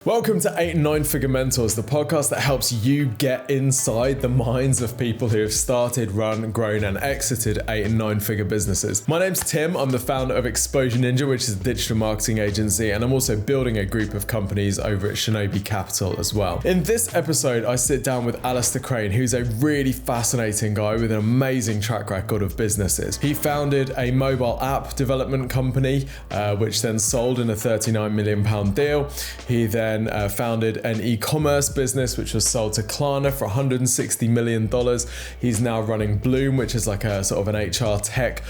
Welcome to 8 and 9 Figure Mentors, the podcast that helps you get inside the minds of people who have started, run, grown, and exited 8 and 9 figure businesses. My name's Tim. I'm the founder of Exposure Ninja, which is a digital marketing agency, and I'm also building a group of companies over at Shinobi Capital as well. In this episode, I sit down with Alistair Crane, who's a really fascinating guy with an amazing track record of businesses. He founded a mobile app development company, which then sold in a £39 million deal. He then founded an e-commerce business which was sold to Klarna for $160 million. He's now running Bloom, which is like a sort of an HR tech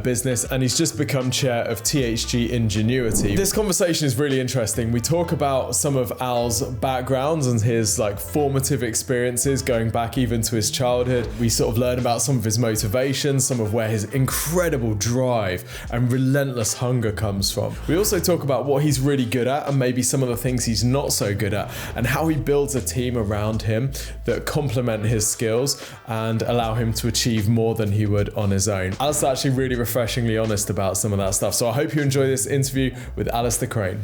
business, and he's just become chair of THG Ingenuity. This conversation is really interesting. We talk about some of Al's backgrounds and his like formative experiences going back even to his childhood. We sort of learn about some of his motivations, some of where his incredible drive and relentless hunger comes from. We also talk about what he's really good at and maybe some of the things he's not so good at, and how he builds a team around him that complement his skills and allow him to achieve more than he would on his own. Alistair's actually really refreshingly honest about some of that stuff. So I hope you enjoy this interview with Alistair Crane.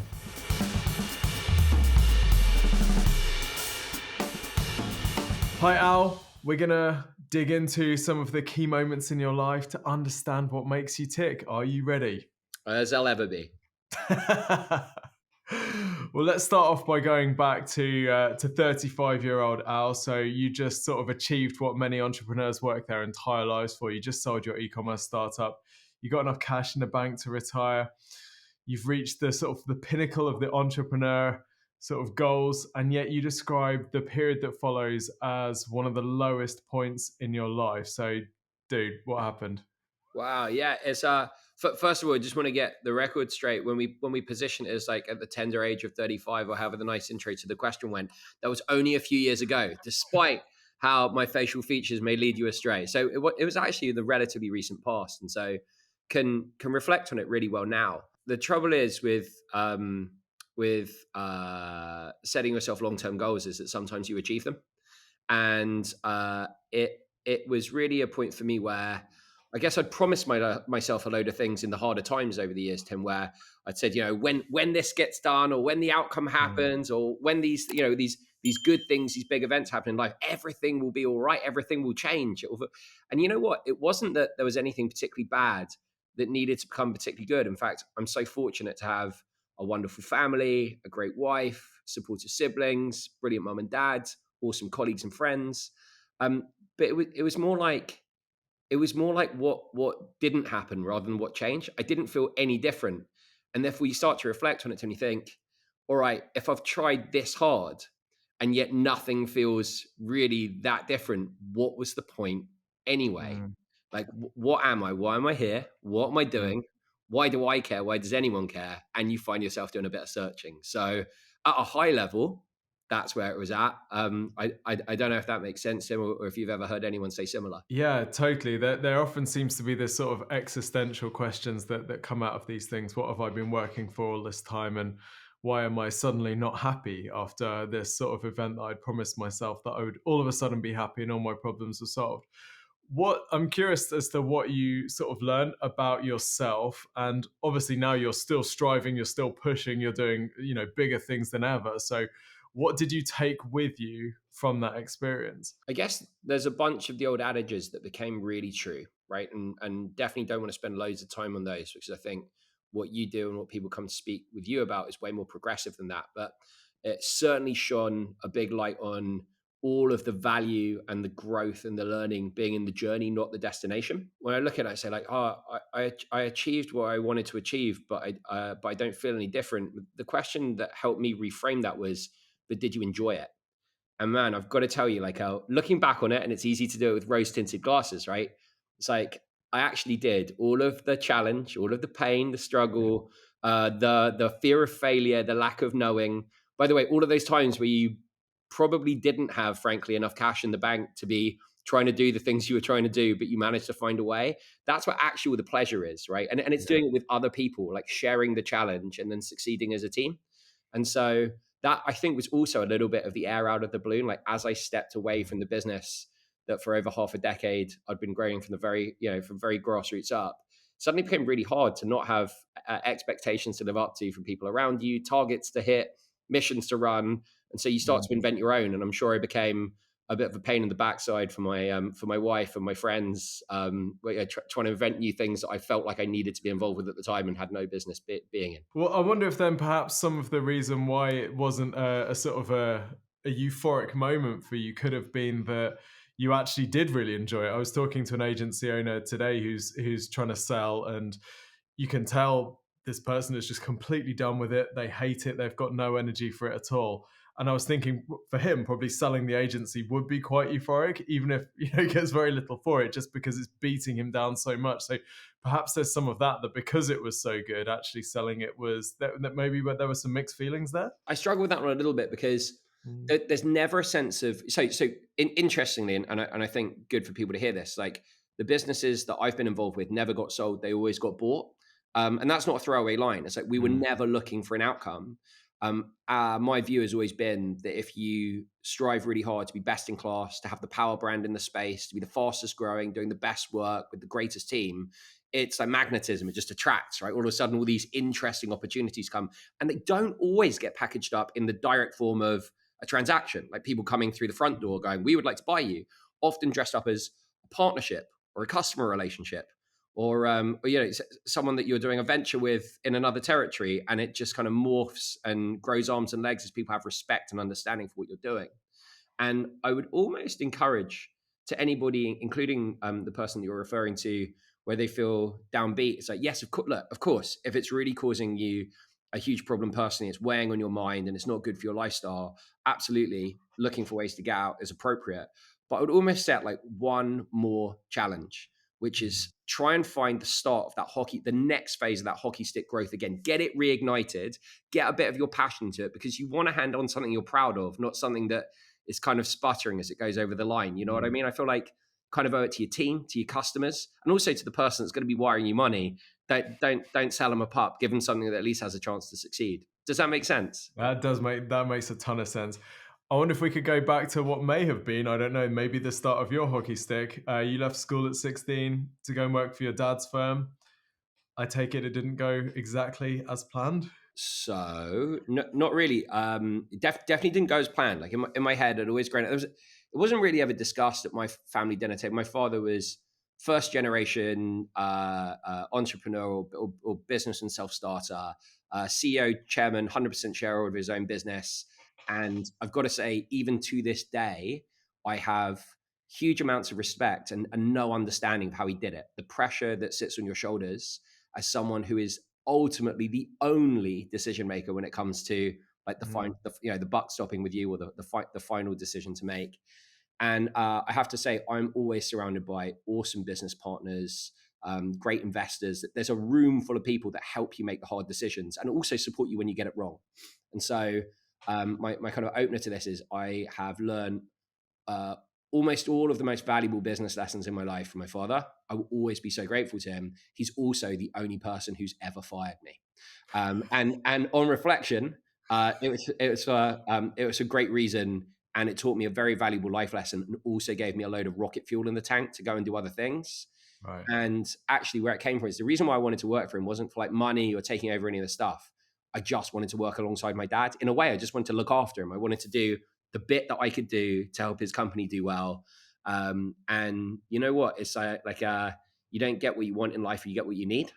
Hi Al, we're gonna dig into some of the key moments in your life to understand what makes you tick. Are you ready? As I'll ever be. Well, let's start off by going back to 35-year-old Al. So you just sort of achieved what many entrepreneurs work their entire lives for. You just sold your e-commerce startup. You got enough cash in the bank to retire. You've reached the sort of the pinnacle of the entrepreneur sort of goals, and yet you describe the period that follows as one of the lowest points in your life. So, dude, what happened? Wow, yeah, it's first of all, I just want to get the record straight. When we position it as like at the tender age of 35, or however the nice intro to the question went, that was only a few years ago, despite how my facial features may lead you astray. So it was actually the relatively recent past, and so can reflect on it really well now. The trouble is with setting yourself long-term goals is that sometimes you achieve them, and it was really a point for me where I guess I'd promised myself a load of things in the harder times over the years, Tim, where I'd said, when this gets done, or when the outcome happens, or when these good things, these big events happen in life, everything will be all right. Everything will change. And you know what? It wasn't that there was anything particularly bad that needed to become particularly good. In fact, I'm so fortunate to have a wonderful family, a great wife, supportive siblings, brilliant mum and dad, awesome colleagues and friends. But it was more like what didn't happen rather than what changed. I didn't feel any different. And therefore you start to reflect on it and you think, all right, if I've tried this hard and yet nothing feels really that different, what was the point anyway? Like, what am I? Why am I here? What am I doing? Why do I care? Why does anyone care? And you find yourself doing a bit of searching. So at a high level, that's where it was at. I don't know if that makes sense, Tim, or if you've ever heard anyone say similar. Yeah, totally. There often seems to be this sort of existential questions that come out of these things. What have I been working for all this time? And why am I suddenly not happy after this sort of event that I'd promised myself that I would all of a sudden be happy and all my problems were solved? I'm curious as to what you sort of learned about yourself. And obviously now you're still striving, you're still pushing, you're doing, bigger things than ever. So what did you take with you from that experience? I guess there's a bunch of the old adages that became really true, right? And definitely don't want to spend loads of time on those, because I think what you do and what people come to speak with you about is way more progressive than that. But it certainly shone a big light on all of the value and the growth and the learning being in the journey, not the destination. When I look at it, I say like, I achieved what I wanted to achieve, but I don't feel any different. The question that helped me reframe that was, but did you enjoy it? And man, I've got to tell you, like, looking back on it, and it's easy to do it with rose-tinted glasses, right? It's like, I actually did all of the challenge, all of the pain, the struggle, the fear of failure, the lack of knowing. By the way, all of those times where you probably didn't have, frankly, enough cash in the bank to be trying to do the things you were trying to do, but you managed to find a way. That's what actually the pleasure is, right? And it's doing it with other people, like sharing the challenge and then succeeding as a team. And so that, I think, was also a little bit of the air out of the balloon. Like, as I stepped away from the business that for over half a decade I'd been growing from very grassroots up, suddenly became really hard to not have expectations to live up to from people around you, targets to hit, missions to run, and so you start to invent your own. And I'm sure I became a bit of a pain in the backside for my wife and my friends, trying to invent new things that I felt like I needed to be involved with at the time and had no business being in. Well, I wonder if then perhaps some of the reason why it wasn't a sort of a euphoric moment for you could have been that you actually did really enjoy it. I was talking to an agency owner today who's trying to sell, and you can tell this person is just completely done with it. They hate it. They've got no energy for it at all. And I was thinking for him, probably selling the agency would be quite euphoric, even if he gets very little for it, just because it's beating him down so much. So perhaps there's some of that because it was so good, actually selling it was that maybe there were some mixed feelings there. I struggle with that one a little bit because there's never a sense of interestingly, and I think good for people to hear this. Like the businesses that I've been involved with never got sold; they always got bought, and that's not a throwaway line. It's like we were never looking for an outcome. My view has always been that if you strive really hard to be best in class, to have the power brand in the space, to be the fastest growing, doing the best work with the greatest team, it's like magnetism. It just attracts, right? All of a sudden, all these interesting opportunities come, and they don't always get packaged up in the direct form of a transaction, like people coming through the front door going, we would like to buy you, often dressed up as a partnership or a customer relationship, or someone that you're doing a venture with in another territory, and it just kind of morphs and grows arms and legs as people have respect and understanding for what you're doing. And I would almost encourage to anybody, including the person that you're referring to, where they feel downbeat, it's like, yes, of course, if it's really causing you a huge problem personally, it's weighing on your mind and it's not good for your lifestyle, absolutely looking for ways to get out is appropriate. But I would almost set like one more challenge, which is try and find the start of the next phase of that hockey stick growth again. Get it reignited, get a bit of your passion to it, because you want to hand on something you're proud of, not something that is kind of sputtering as it goes over the line. You know what I mean? I feel like kind of owe it to your team, to your customers, and also to the person that's going to be wiring you money. Don't sell them a pup. Give them something that at least has a chance to succeed. Does that make sense? That makes a ton of sense. I wonder if we could go back to what may have been, I don't know, maybe the start of your hockey stick. You left school at 16 to go and work for your dad's firm. I take it didn't go exactly as planned. So no, not really. Definitely didn't go as planned. Like in my head, I'd always grown. It wasn't really ever discussed at my family dinner table. My father was first generation entrepreneur or business and self starter, CEO, chairman, 100% shareholder of his own business. And I've got to say, even to this day, I have huge amounts of respect and no understanding of how he did it. The pressure that sits on your shoulders as someone who is ultimately the only decision maker when it comes to like the buck stopping with you, or the final decision to make. And I have to say, I'm always surrounded by awesome business partners, great investors. There's a room full of people that help you make the hard decisions and also support you when you get it wrong. And so my kind of opener to this is I have learned almost all of the most valuable business lessons in my life from my father. I will always be so grateful to him. He's also the only person who's ever fired me. And on reflection, it was a great reason, and it taught me a very valuable life lesson, and also gave me a load of rocket fuel in the tank to go and do other things. Right. And actually, where it came from is the reason why I wanted to work for him wasn't for like money or taking over any of the stuff. I just wanted to work alongside my dad. In a way, I just wanted to look after him. I wanted to do the bit that I could do to help his company do well. And you know what? It's you don't get what you want in life, you get what you need.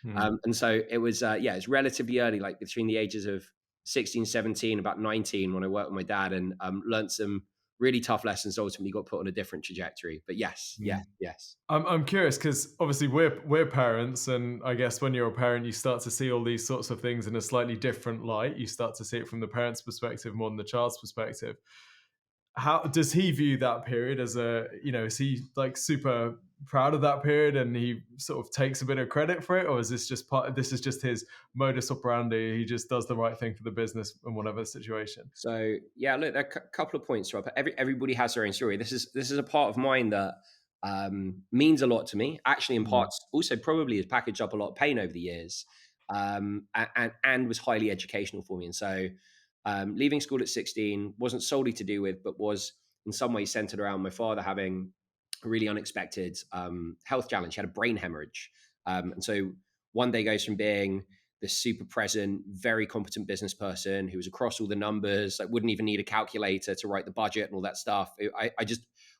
And so it was, it's relatively early, like between the ages of 16, 17, about 19, when I worked with my dad and learned some really tough lessons, ultimately got put on a different trajectory. But yes. I'm curious because obviously we're parents, and I guess when you're a parent, you start to see all these sorts of things in a slightly different light. You start to see it from the parent's perspective more than the child's perspective. How does he view that period as is he like super proud of that period and he sort of takes a bit of credit for it, or is this just his modus operandi? He just does the right thing for the business in whatever situation. So yeah, look, there are a couple of points, Rob. Everybody has their own story. This is a part of mine that means a lot to me. Actually, in parts, also probably has packaged up a lot of pain over the years, and was highly educational for me. And so, leaving school at 16 wasn't solely to do with, but was in some ways centered around my father having a really unexpected health challenge. He had a brain hemorrhage, and so one day goes from being this super present, very competent business person who was across all the numbers, like wouldn't even need a calculator to write the budget and all that stuff. I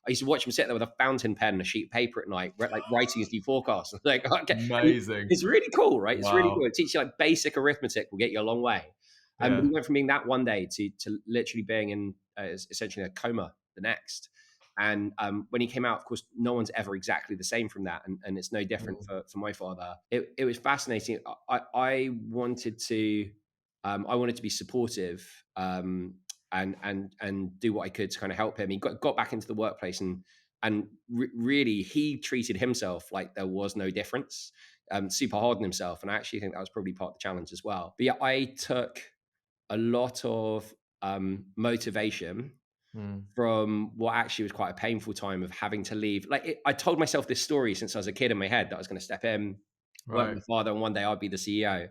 used to watch him sit there with a fountain pen and a sheet of paper at night, like writing his new forecast. Like, okay, Amazing. it's really cool, right? It's really Wow. cool. It teaches you like basic arithmetic will get you a long way. Yeah. But he went from being that one day to literally being in essentially a coma the next. And when he came out, of course, no one's ever exactly the same from that. And it's no different for my father. It was fascinating. I wanted to be supportive and do what I could to kind of help him. He got back into the workplace and really he treated himself like there was no difference. Super hard on himself. And I actually think that was probably part of the challenge as well. But yeah, I took a lot of motivation from what actually was quite a painful time of having to leave. I told myself this story since I was a kid in my head that I was going to step in, work with my father, and one day I'd be the CEO.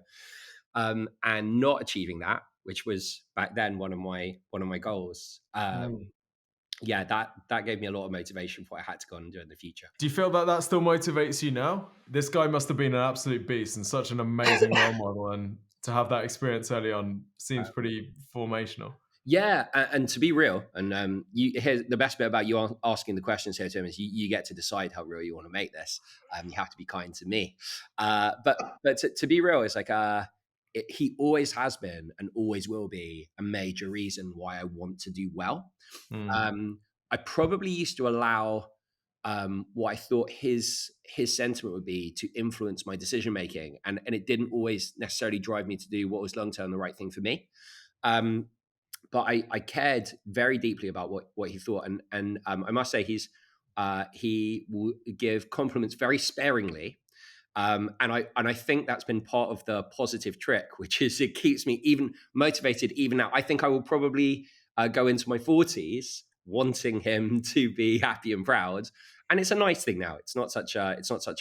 And not achieving that, which was back then one of my goals. Yeah, that gave me a lot of motivation for what I had to go on and do in the future. Do you feel that still motivates you now? This guy must have been an absolute beast and such an amazing role model, and to have that experience early on seems pretty formational. Yeah, and to be real, and here's the best bit about you asking the questions here, Tim, is you get to decide how real you want to make this. You have to be kind to me, but to be real, it's like he always has been and always will be a major reason why I want to do well. I probably used to allow what I thought his sentiment would be to influence my decision making, and it didn't always necessarily drive me to do what was long term the right thing for me. But I cared very deeply about what he thought, and I must say he will give compliments very sparingly, and I think that's been part of the positive trick, which is it keeps me even motivated even now. I think I will probably go into my 40s wanting him to be happy and proud. And it's a nice thing now. It's not such a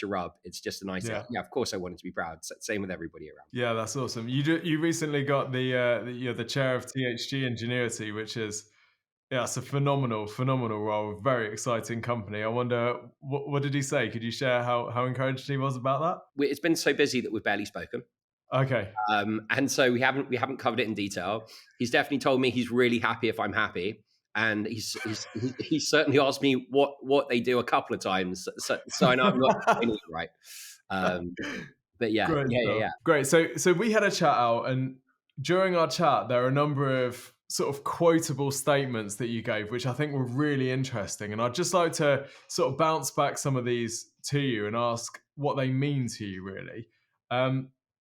rub. It's just a nice thing. Yeah, of course I wanted to be proud. Same with everybody around. Yeah, that's awesome. You recently got the chair of THG Ingenuity, which is it's a phenomenal role. Very exciting company. I wonder what did he say? Could you share how encouraged he was about that? It's been so busy that we've barely spoken. Okay. And so we haven't covered it in detail. He's definitely told me he's really happy if I'm happy. And he's certainly asked me what they do a couple of times, so I know I'm not doing it right. But yeah, yeah. Great. So we had a chat out, and during our chat, there are a number of sort of quotable statements that you gave, which I think were really interesting. And I'd just like to sort of bounce back some of these to you and ask what they mean to you, really.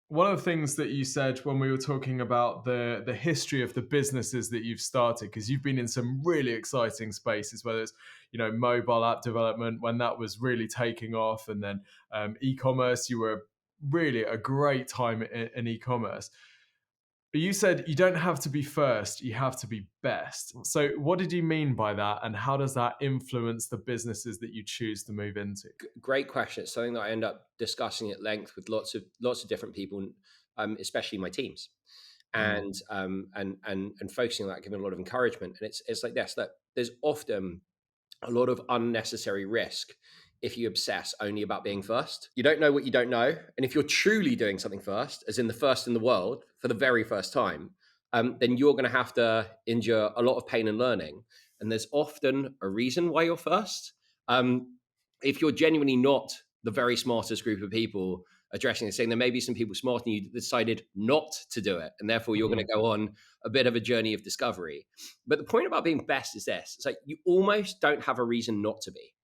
One of the things that you said when we were talking about the history of the businesses that you've started, because you've been in some really exciting spaces, whether it's mobile app development when that was really taking off, and then e-commerce, you were really a great time in e-commerce. But you said you don't have to be first, you have to be best. So what did you mean by that, and how does that influence the businesses that you choose to move into? Great question. It's something that I end up discussing at length with lots of different people, especially my teams, and focusing on that, giving a lot of encouragement. And it's like this, that there's often a lot of unnecessary risk if you obsess only about being first. You don't know what you don't know. And if you're truly doing something first, as in the first in the world for the very first time, then you're going to have to endure a lot of pain and learning. And there's often a reason why you're first. If you're genuinely not the very smartest group of people addressing this, saying there may be some people smarter than you that decided not to do it, and therefore you're going to go on a bit of a journey of discovery. But the point about being best is this: it's like you almost don't have a reason not to be.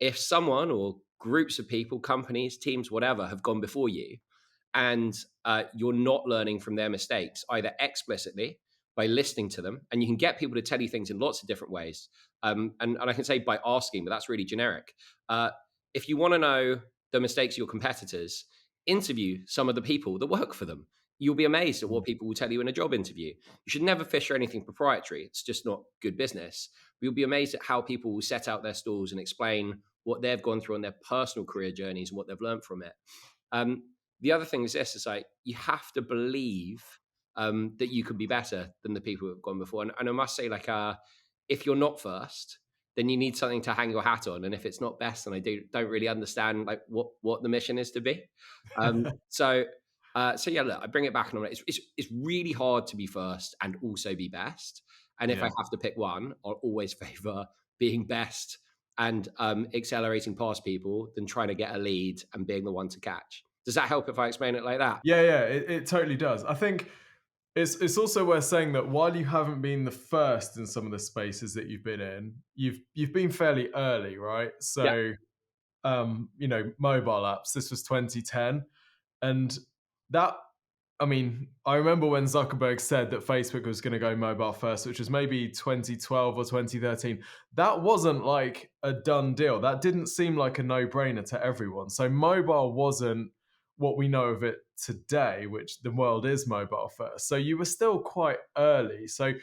If someone or groups of people, companies, teams, whatever, have gone before you, and you're not learning from their mistakes, either explicitly by listening to them, and you can get people to tell you things in lots of different ways. And I can say by asking, but that's really generic. If you want to know the mistakes of your competitors, interview some of the people that work for them. You'll be amazed at what people will tell you in a job interview. You should never fish for anything proprietary. It's just not good business. But you'll be amazed at how people will set out their stalls and explain what they've gone through on their personal career journeys and what they've learned from it. The other thing is this: is like you have to believe that you could be better than the people who have gone before. And I must say, like, if you're not first, then you need something to hang your hat on. And if it's not best, then I don't really understand like what the mission is to be. So So yeah, look, I bring it back and it's really hard to be first and also be best. And if I Yeah. have to pick one, I'll always favor being best and accelerating past people than trying to get a lead and being the one to catch. Does that help if I explain it like that? Yeah, it totally does. I think it's also worth saying that while you haven't been the first in some of the spaces that you've been in, you've been fairly early, right? Yeah. So mobile apps. This was 2010, and that I mean, I remember when Zuckerberg said that Facebook was going to go mobile first, which was maybe 2012 or 2013. That wasn't like a done deal. That didn't seem like a no-brainer to everyone. So mobile wasn't what we know of it today, which the world is mobile first. So you were still quite early. So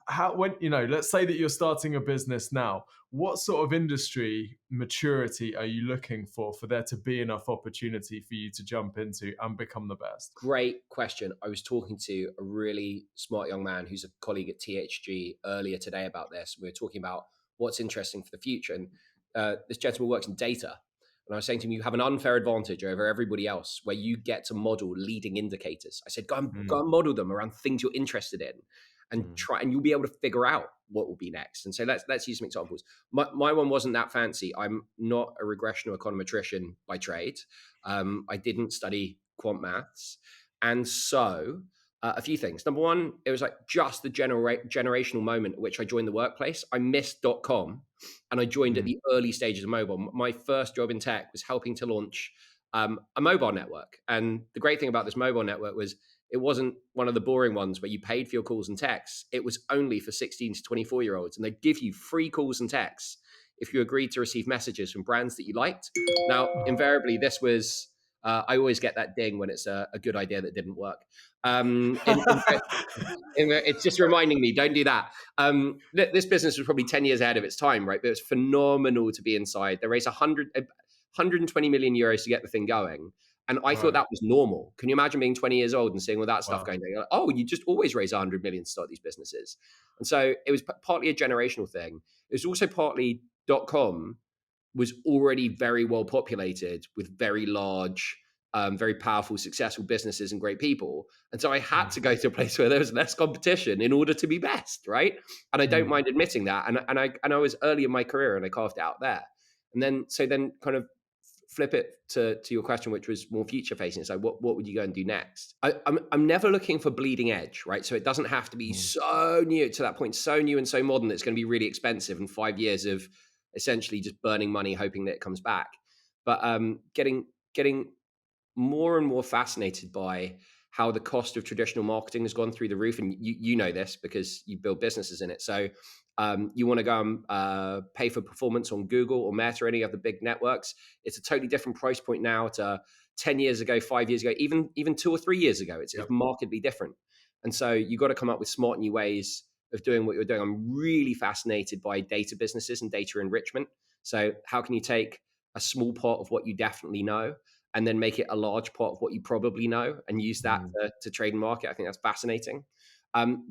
let's say that you're starting a business now, what sort of industry maturity are you looking for there to be enough opportunity for you to jump into and become the best? Great question. I was talking to a really smart young man who's a colleague at THG earlier today about this. We were talking about what's interesting for the future. And this gentleman works in data. And I was saying to him, you have an unfair advantage over everybody else where you get to model leading indicators. I said, go and model them around things you're interested in and try, and you'll be able to figure out what will be next. And so let's use some examples. My one wasn't that fancy. I'm not a regressional econometrician by trade. I didn't study quant maths. And so a few things. Number one, it was like just the generational moment at which I joined the workplace. I missed .com and I joined at the early stages of mobile. My first job in tech was helping to launch a mobile network. And the great thing about this mobile network was it wasn't one of the boring ones where you paid for your calls and texts. It was only for 16 to 24-year-olds. And they'd give you free calls and texts if you agreed to receive messages from brands that you liked. Now, invariably, this was... I always get that ding when it's a good idea that didn't work. It's just reminding me, don't do that. This business was probably 10 years ahead of its time, right? But it's phenomenal to be inside. They raised 120 million euros to get the thing going. And I thought that was normal. Can you imagine being 20 years old and seeing all that stuff going down? Like, oh, you just always raise 100 million to start these businesses. And so it was partly a generational thing. It was also partly .com was already very well populated with very large, very powerful, successful businesses and great people. And so I had to go to a place where there was less competition in order to be best, right? And I don't mind admitting that. And I was early in my career and I carved it out there. And then kind of flip it to your question, which was more future facing. It's like, what would you go and do next? I'm never looking for bleeding edge, right? So it doesn't have to be so new to that point, so new and so modern that it's going to be really expensive and 5 years of essentially just burning money, hoping that it comes back. But getting more and more fascinated by how the cost of traditional marketing has gone through the roof. And you know this because you build businesses in it. So you want to go and pay for performance on Google or Meta or any of the big networks. It's a totally different price point now to 10 years ago, 5 years ago, even 2 or 3 years ago. It's markedly different. And so you've got to come up with smart new ways of doing what you're doing. I'm really fascinated by data businesses and data enrichment. So how can you take a small part of what you definitely know and then make it a large part of what you probably know and use that to trade and market? I think that's fascinating.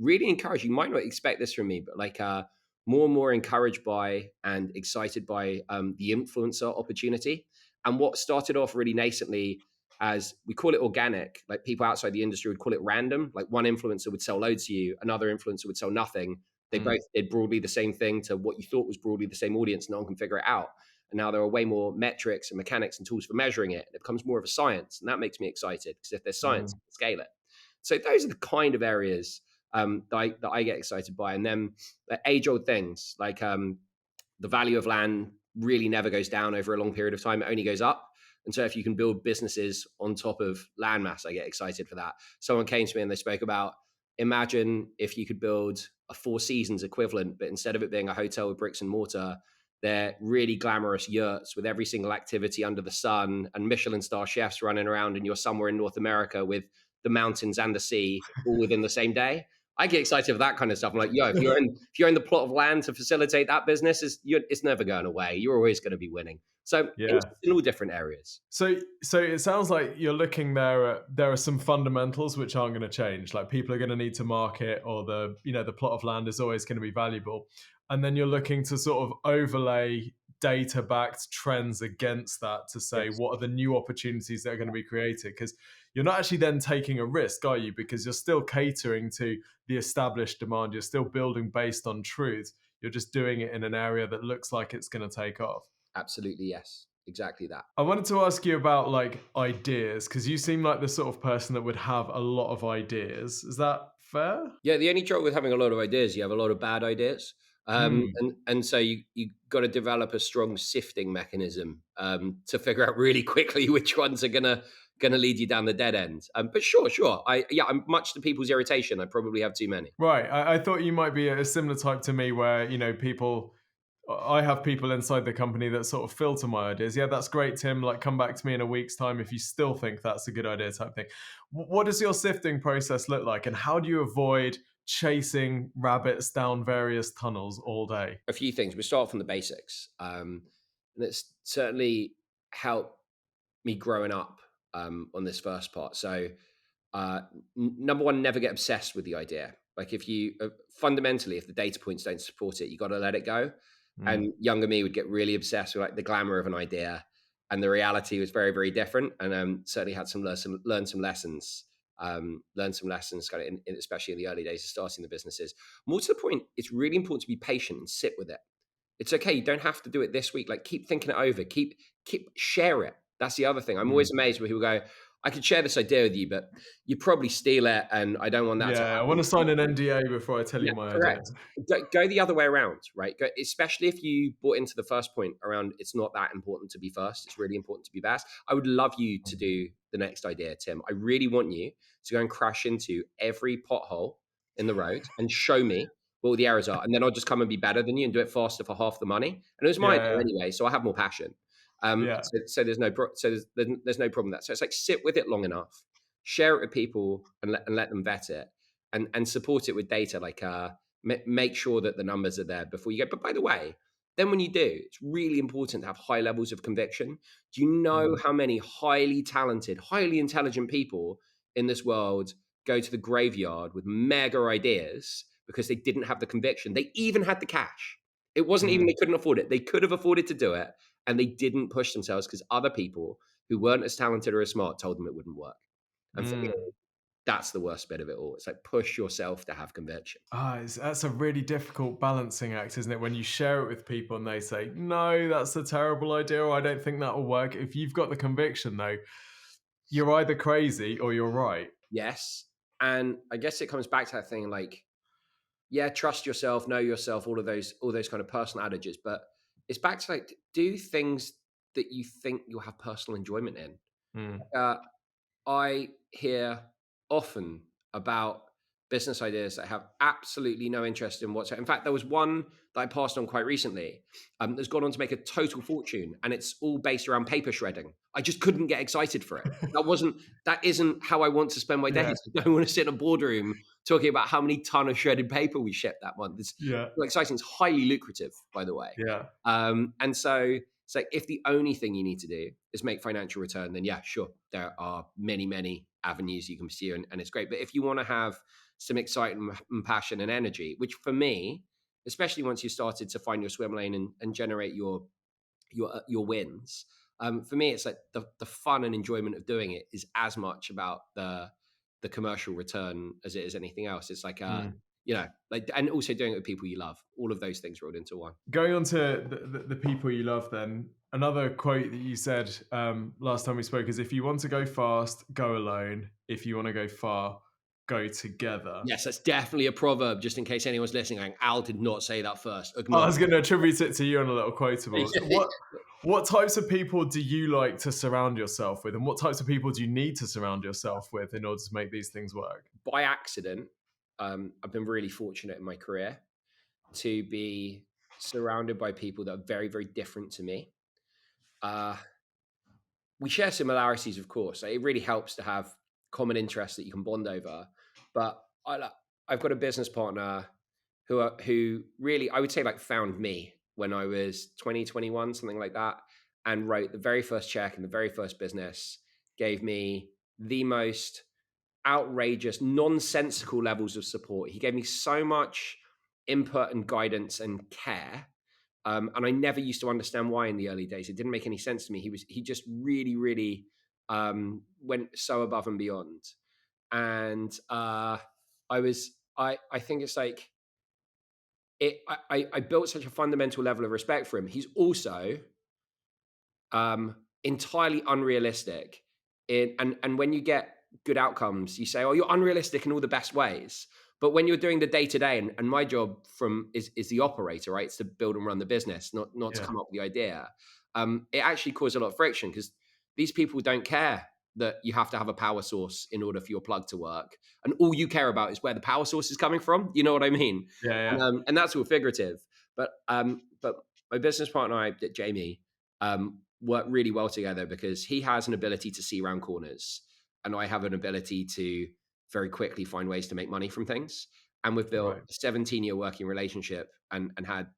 Really encouraged. You might not expect this from me, but like more and more encouraged by and excited by the influencer opportunity. And what started off really nascently as we call it organic, like people outside the industry would call it random. Like one influencer would sell loads to you, another influencer would sell nothing. They both did broadly the same thing to what you thought was broadly the same audience. No one can figure it out. And now there are way more metrics and mechanics and tools for measuring it. It becomes more of a science. And that makes me excited because if there's science, you can scale it. So those are the kind of areas that I get excited by. And then age-old things like the value of land really never goes down over a long period of time. It only goes up. And so if you can build businesses on top of land mass, I get excited for that. Someone came to me and they spoke about, imagine if you could build a Four Seasons equivalent, but instead of it being a hotel with bricks and mortar, they're really glamorous yurts with every single activity under the sun and Michelin star chefs running around, and you're somewhere in North America with the mountains and the sea all within the same day. I get excited for that kind of stuff. I'm like, yo, if you're in the plot of land to facilitate that business, it's never going away. You're always going to be winning. So in all different areas. So it sounds like you're looking there are some fundamentals which aren't going to change. Like people are going to need to market, or the plot of land is always going to be valuable. And then you're looking to sort of overlay data-backed trends against that to say Yes. what are the new opportunities that are going to be created, because you're not actually then taking a risk, are you? Because you're still catering to the established demand. You're still building based on truth. You're just doing it in an area that looks like it's going to take off. Absolutely, yes. Exactly that. I wanted to ask you about like ideas, because you seem like the sort of person that would have a lot of ideas. Is that fair? Yeah, the only trouble with having a lot of ideas, you have a lot of bad ideas. Hmm. And so you got to develop a strong sifting mechanism to figure out really quickly which ones are gonna lead you down the dead end. But sure. I'm much to people's irritation. I probably have too many. Right. I thought you might be a similar type to me where, people, I have people inside the company that sort of filter my ideas. Yeah, that's great, Tim. Like, come back to me in a week's time if you still think that's a good idea, type thing. What does your sifting process look like? And how do you avoid chasing rabbits down various tunnels all day? A few things. We start from the basics, and it's certainly helped me growing up on this first part. So, uh, number one, never get obsessed with the idea. Like if you fundamentally, if the data points don't support it, you got to let it go. Mm. And younger me would get really obsessed with like the glamour of an idea, and the reality was very, very different. And certainly had learn some lessons. Learn some lessons, kind of, especially in the early days of starting the businesses. More to the point, it's really important to be patient and sit with it. It's okay. You don't have to do it this week. Like keep thinking it over. Keep share it. That's the other thing. I'm Mm. always amazed when people go, I could share this idea with you, but you probably steal it, and I don't want that to Yeah, I want happen. to sign an NDA before I tell Yeah, you my idea. correct. Go the other way around, right? Especially if you bought into the first point around it's not that important to be first. It's really important to be best. I would love you to do the next idea, Tim. I really want you to go and crash into every pothole in the road and show me what all the errors are. And then I'll just come and be better than you and do it faster for half the money. And it was my idea Yeah, anyway, so I have more passion. yeah. So there's there's no problem with that. So it's like sit with it long enough, share it with people, and let them vet it, and support it with data. Like make sure that the numbers are there before you go. But by the way, then when you do, it's really important to have high levels of conviction. Do you know Mm. how many highly talented, highly intelligent people in this world go to the graveyard with mega ideas because they didn't have the conviction? They even had the cash. It wasn't even Mm. they couldn't afford it. They could have afforded to do it, and they didn't push themselves because other people who weren't as talented or as smart told them it wouldn't work. And for me, Mm. that's the worst bit of it all. It's like push yourself to have conviction. That's a really difficult balancing act, isn't it? When you share it with people and they say, no, that's a terrible idea, or I don't think that will work. If you've got the conviction, though, you're either crazy or you're right. Yes. And I guess it comes back to that thing like, yeah, trust yourself, know yourself, all those kind of personal adages. But it's back to like do things that you think you'll have personal enjoyment in. Mm. Uh, I hear often about business ideas that I have absolutely no interest in whatsoever. In fact, there was one that I passed on quite recently that's gone on to make a total fortune, and it's all based around paper shredding. I just couldn't get excited for it. That isn't how I want to spend my Yeah, days. I don't want to sit in a boardroom talking about how many ton of shredded paper we shipped that month. It's yeah, not exciting. It's highly lucrative, by the way. yeah. And so it's like if the only thing you need to do is make financial return, then yeah, sure, there are many, many avenues you can pursue, and it's great. But if you want to have some excitement and passion and energy, which for me, especially once you started to find your swim lane and generate your wins, for me, it's like the fun and enjoyment of doing it is as much about the commercial return as it is anything else. It's like Mm. like and also doing it with people you love. All of those things rolled into one. Going on to the people you love, then, another quote that you said last time we spoke is, if you want to go fast, go alone. If you want to go far, go together. Yes, that's definitely a proverb, just in case anyone's listening. Going, Al did not say that first. I Acknowledge. was going to attribute it to you on a little quotable. Yeah. What types of people do you like to surround yourself with, and what types of people do you need to surround yourself with in order to make these things work? By accident, I've been really fortunate in my career to be surrounded by people that are very, very different to me. We share similarities, of course. It really helps to have common interests that you can bond over. But I've got a business partner who really, I would say, like found me when I was 20, 21, something like that, and wrote the very first check in the very first business, gave me the most outrageous, nonsensical levels of support. He gave me so much input and guidance and care And I never used to understand why in the early days. It didn't make any sense to me. He just really, really went so above and beyond. And I think it's like I built such a fundamental level of respect for him. He's also entirely unrealistic and when you get good outcomes, you say, oh, you're unrealistic in all the best ways. But when you're doing the day to day, and my job is the operator, right? It's to build and run the business, not to Yeah. come up with the idea. It actually caused a lot of friction because these people don't care that you have to have a power source in order for your plug to work, and all you care about is where the power source is coming from. You know what I mean? Yeah. And that's all figurative. But my business partner, Jamie, work really well together because he has an ability to see around corners and I have an ability to very quickly find ways to make money from things. And we've built Right. a 17-year working relationship and had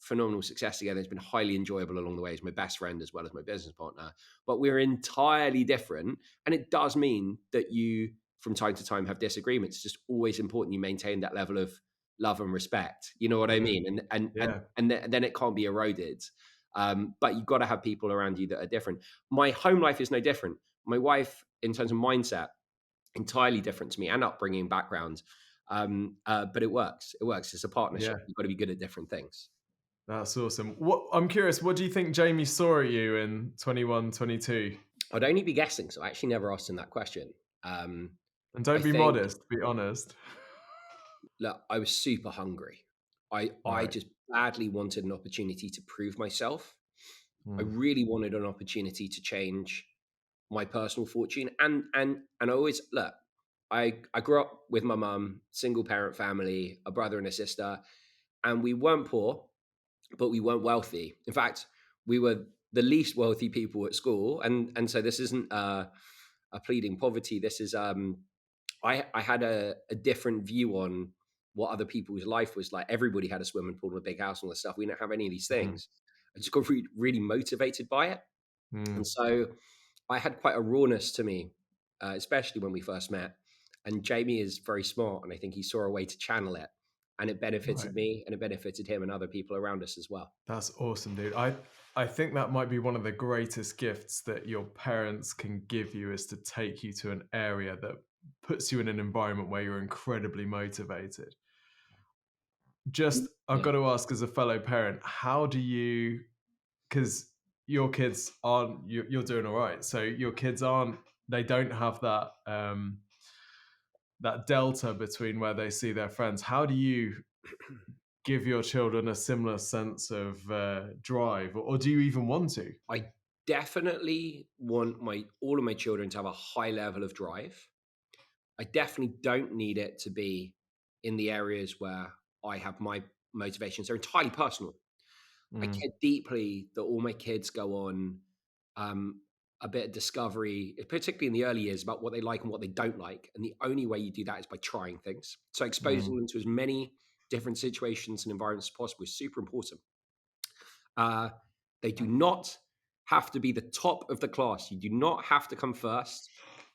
phenomenal success together. It's been highly enjoyable along the way. He's my best friend as well as my business partner. But we're entirely different. And it does mean that you, from time to time, have disagreements. It's just always important you maintain that level of love and respect. You know what I mean? And then it can't be eroded. But you've got to have people around you that are different. My home life is no different. My wife, in terms of mindset, entirely different to me and upbringing background. But it works. It works. It's a partnership. Yeah. You've got to be good at different things. That's awesome. I'm curious, what do you think Jamie saw at you in 21, 22? I'd only be guessing, so I actually never asked him that question. And I don't be think, modest, be honest. look, I was super hungry. I Right. just badly wanted an opportunity to prove myself. I Mm. really wanted an opportunity to change my personal fortune. And I always look, I grew up with my mum, single parent family, a brother and a sister, and we weren't poor, but we weren't wealthy. In fact, we were the least wealthy people at school. And so this isn't a pleading poverty. This is I had a different view on what other people's life was like. Everybody had a swimming pool and a big house and all this stuff. We didn't have any of these Mm. things. I just got really motivated by it. And Mm. so I had quite a rawness to me, especially when we first met. And Jamie is very smart, and I think he saw a way to channel it, and it Right. benefited me, and it benefited him and other people around us as well. That's awesome, dude. I think that might be one of the greatest gifts that your parents can give you is to take you to an area that puts you in an environment where you're incredibly motivated. Just, I've Yeah, got to ask as a fellow parent, how do you, because your kids aren't, you're doing all right. So your kids aren't, they don't have that delta between where they see their friends. How do you give your children a similar sense of drive, or do you even want to? I definitely want my all of my children to have a high level of drive. I definitely don't need it to be in the areas where I have my motivations. They're entirely personal. I Mm. care deeply that all my kids go on um, a bit of discovery, particularly in the early years, about what they like and what they don't like. And the only way you do that is by trying things. So exposing Mm. them to as many different situations and environments as possible is super important. Uh, they do not have to be the top of the class. You do not have to come first.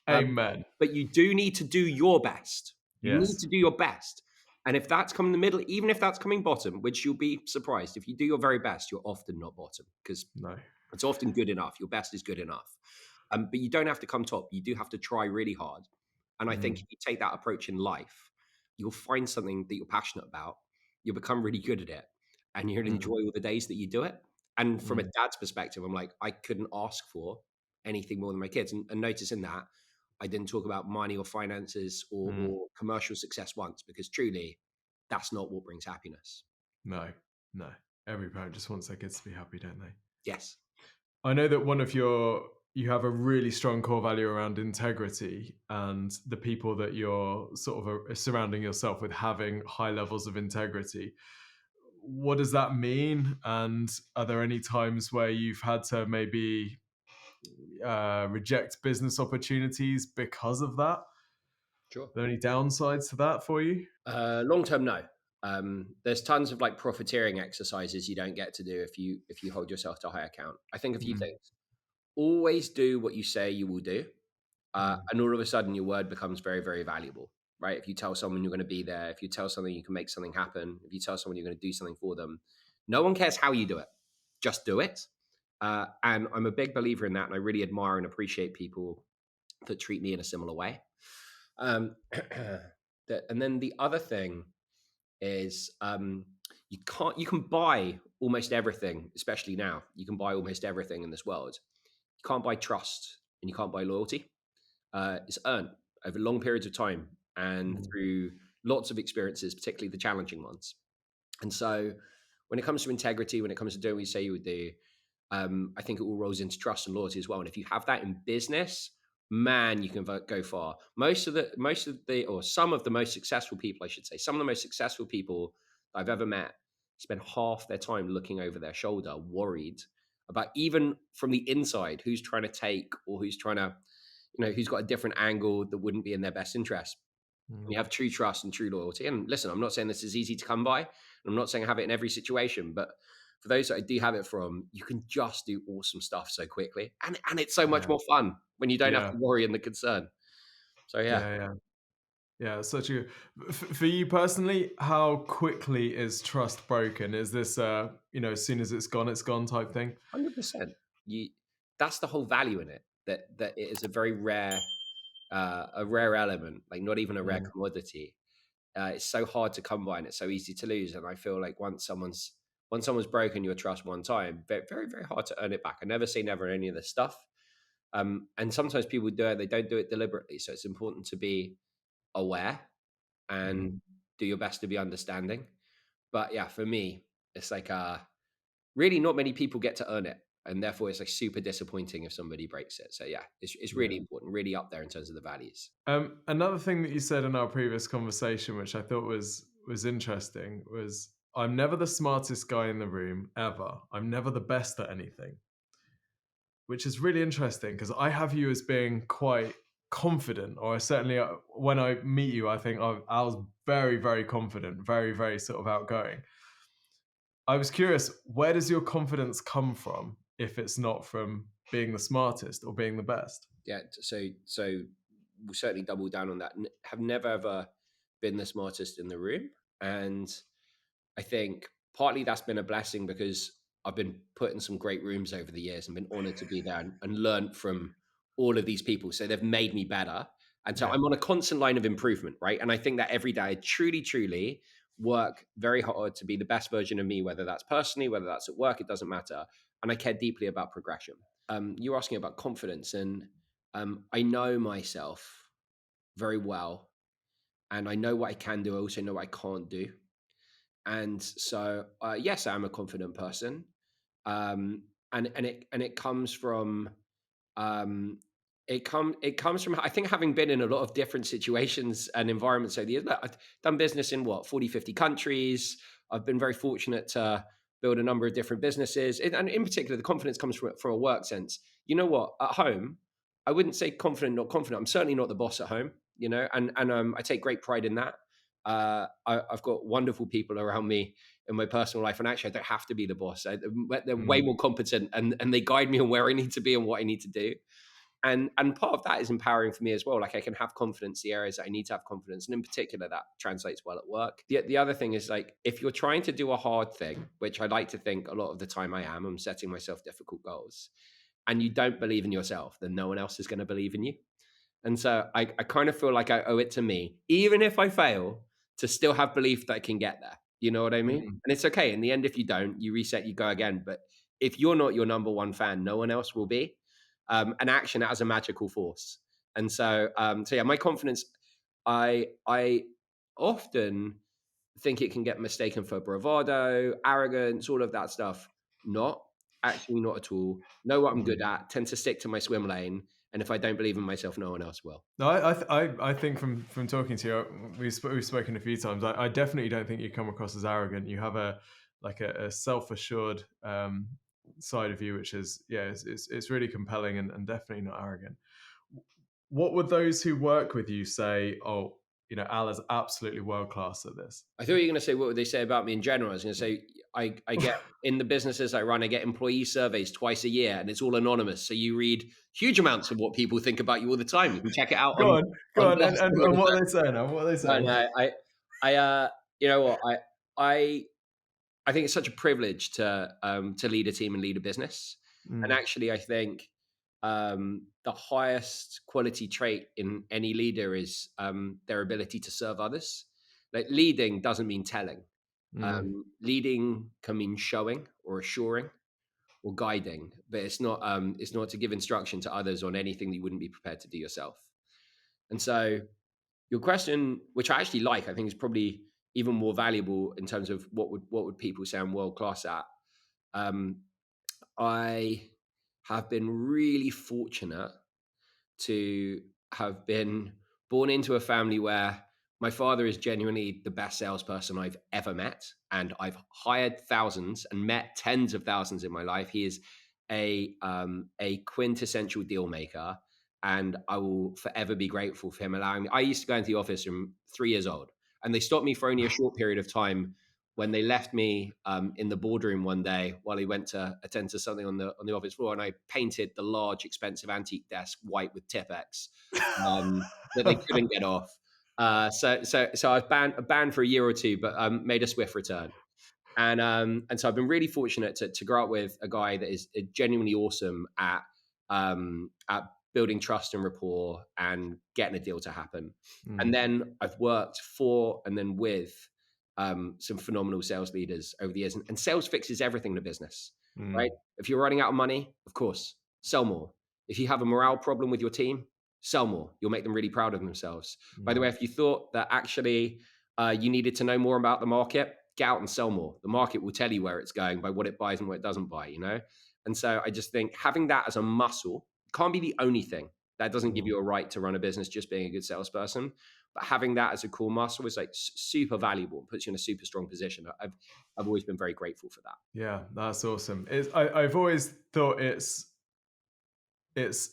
Amen. But you do need to do your best. You need Yes. to do your best. And if that's coming in the middle, even if that's coming bottom, which you'll be surprised, if you do your very best, you're often not bottom because No. it's often good enough. Your best is good enough. But you don't have to come top. You do have to try really hard. And I think Mm. if you take that approach in life, you'll find something that you're passionate about. You'll become really good at it and you'll Mm. enjoy all the days that you do it. And from a Mm. dad's perspective, I'm like, I couldn't ask for anything more than my kids. And notice in that, I didn't talk about money or finances Mm. or commercial success once, because truly, that's not what brings happiness. No. No. Every parent just wants their kids to be happy, don't they? Yes. I know that you have a really strong core value around integrity, and the people that you're sort of surrounding yourself with having high levels of integrity. What does that mean? And are there any times where you've had to maybe reject business opportunities because of that? Are Sure. there any downsides to that for you? Long term, no. There's tons of like profiteering exercises you don't get to do if you hold yourself to a high account. I think a few Mm. things. Always do what you say you will do, Mm. and all of a sudden your word becomes very very valuable. Right? If you tell someone you're going to be there, if you tell someone you can make something happen, if you tell someone you're going to do something for them, No one cares how you do it. Just do it. And I'm a big believer in that. And I really admire and appreciate people that treat me in a similar way. And then the other thing is you can buy almost everything, especially now. You can buy almost everything in this world. You can't buy trust and you can't buy loyalty. It's earned over long periods of time and through lots of experiences, particularly the challenging ones. And so when it comes to integrity, when it comes to doing what you say you would do, I think it all rolls into trust and loyalty as well. And if you have that in business, man, you can go far. Or some of the most successful people, I should say, some of the most successful people I've ever met spend half their time looking over their shoulder, worried about, even from the inside, who's trying to take, or who's trying to, who's got a different angle that wouldn't be in their best interest. You have true trust and true loyalty. And listen, I'm not saying this is easy to come by. I'm not saying I have it in every situation, but for those that I do have it from, you can just do awesome stuff so quickly. And it's so much more fun when you don't have to worry and the concern. So Yeah, such a for you personally, how quickly is trust broken? Is this as soon as it's gone type thing? 100%. That's the whole value in it. That it is a very rare element, like not even a rare commodity. It's so hard to come by and it's so easy to lose. And I feel like once someone's broken your trust one time, very, very, very hard to earn it back. I never say never in any of this stuff. And sometimes people do it, they don't do it deliberately. So it's important to be aware and do your best to be understanding. But yeah, for me, it's like really not many people get to earn it. And therefore it's like super disappointing if somebody breaks it. So yeah, it's really important, really up there in terms of the values. Another thing that you said in our previous conversation, which I thought was interesting, was I'm never the smartest guy in the room ever. I'm never the best at anything, which is really interesting because I have you as being quite confident, or certainly when I meet you, I think I was very, very confident, very, very sort of outgoing. I was curious, where does your confidence come from if it's not from being the smartest or being the best? Yeah, so we'll certainly double down on that. Have never ever been the smartest in the room, and I think partly that's been a blessing because I've been put in some great rooms over the years and been honored to be there and learned from all of these people. So they've made me better. And so I'm on a constant line of improvement, right? And I think that every day I truly, truly work very hard to be the best version of me, whether that's personally, whether that's at work, it doesn't matter. And I care deeply about progression. You're asking about confidence, and I know myself very well, and I know what I can do. I also know what I can't do. And so, yes, I'm a confident person, and it comes from it comes from, I think, having been in a lot of different situations and environments over the years. Look, I've done business in 40, 50 countries. I've been very fortunate to build a number of different businesses, and in particular, the confidence comes from a work sense. You know what? At home, I wouldn't say confident, not confident. I'm certainly not the boss at home, and I take great pride in that. I've got wonderful people around me in my personal life, and actually, I don't have to be the boss. They're way more competent, and they guide me on where I need to be and what I need to do. And part of that is empowering for me as well. Like I can have confidence in the areas that I need to have confidence, and in particular, that translates well at work. The other thing is, like, if you're trying to do a hard thing, which I like to think a lot of the time I'm setting myself difficult goals, and you don't believe in yourself, then no one else is going to believe in you. And so I kind of feel like I owe it to me, even if I fail, to still have belief that I can get there. You know what I mean? And it's okay. In the end, if you don't, you reset, you go again. But if you're not your number one fan, no one else will be. And action as a magical force. And so, yeah, my confidence, I often think it can get mistaken for bravado, arrogance, all of that stuff. Not at all. Know what I'm good at, tend to stick to my swim lane. And if I don't believe in myself, no one else will. No, I think from talking to you, we've spoken a few times. I definitely don't think you come across as arrogant. You have a self-assured side of you, which is it's really compelling and definitely not arrogant. What would those who work with you say? Oh, Al is absolutely world class at this. I thought you were going to say, what would they say about me in general? I was going to say, I get in the businesses I run, I get employee surveys twice a year, and it's all anonymous. So you read huge amounts of what people think about you all the time. You can check it out. Go on. And what are they saying? What are they saying? No, you know what? I think it's such a privilege to lead a team and lead a business. And Mm. actually, I think the highest quality trait in any leader is their ability to serve others. Like leading doesn't mean telling. Mm. Leading can mean showing or assuring or guiding, but it's not to give instruction to others on anything that you wouldn't be prepared to do yourself. And so your question, which I actually like, I think is probably even more valuable in terms of what would people say I'm world class at. Um, I have been really fortunate to have been born into a family where my father is genuinely the best salesperson I've ever met. And I've hired thousands and met tens of thousands in my life. He is a quintessential deal maker. And I will forever be grateful for him allowing me. I used to go into the office from 3 years old, and they stopped me for only a short period of time when they left me in the boardroom one day while he went to attend to something on the office floor, and I painted the large, expensive antique desk white with Tipex that they couldn't get off. So I was banned for a year or two, but made a swift return. And so I've been really fortunate to grow up with a guy that is genuinely awesome at building trust and rapport and getting a deal to happen. And then I've worked for and then with some phenomenal sales leaders over the years. And sales fixes everything in a business, right? If you're running out of money, of course, sell more. If you have a morale problem with your team, sell more. You'll make them really proud of themselves. By the way, if you thought that actually you needed to know more about the market, get out and sell more. The market will tell you where it's going by what it buys and what it doesn't buy, you know? And so I just think having that as a muscle can't be the only thing. That doesn't give you a right to run a business just being a good salesperson. But having that as a core muscle is like super valuable and puts you in a super strong position. I've always been very grateful for that. Yeah, that's awesome. I've always thought it's